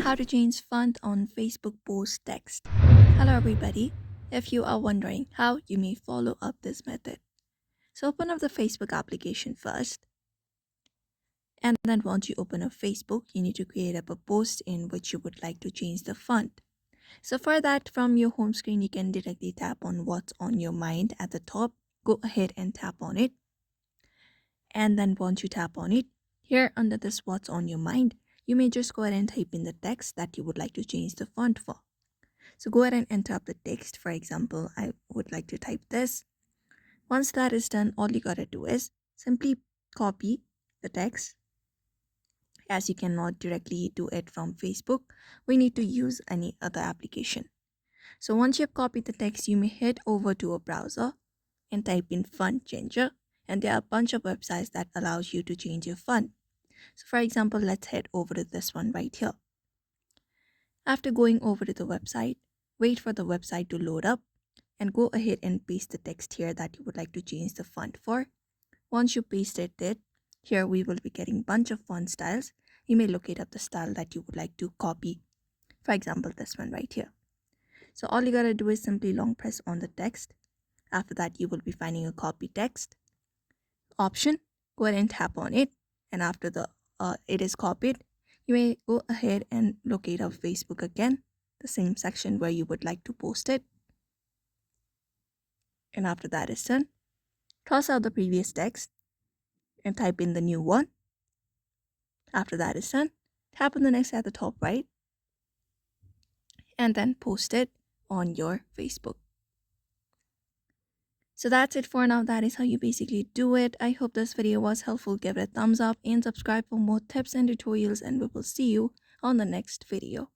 How to change font on Facebook post text. Hello everybody. If you are wondering how, you may follow up this method. So open up the Facebook application first. And then once you open up Facebook, you need to create up a post in which you would like to change the font. So for that, from your home screen, you can directly tap on what's on your mind at the top. Go ahead and tap on it. And then once you tap on it, here under this what's on your mind, you may just go ahead and type in the text that you would like to change the font for. So go ahead and enter up the text. For example, I would like to type this. Once that is done, all you gotta do is simply copy the text. As you cannot directly do it from Facebook, we need to use any other application. So once you've copied the text, you may head over to a browser and type in font changer. And there are a bunch of websites that allows you to change your font. So for example, let's head over to this one right here. After going over to the website, wait for the website to load up and go ahead and paste the text here that you would like to change the font for. Once you pasted it, here we will be getting bunch of font styles. You may locate up the style that you would like to copy. For example, this one right here. So all you gotta do is simply long press on the text. After that, you will be finding a copy text option. Go ahead and tap on it, and after it is copied, you may go ahead and locate up Facebook again, the same section where you would like to post it. And after that is done, cross out the previous text and type in the new one. After that is done, tap on the next at the top right and then post it on your Facebook. So that's it for now. That is how you basically do it. I hope this video was helpful. Give it a thumbs up and subscribe for more tips and tutorials, and we will see you on the next video.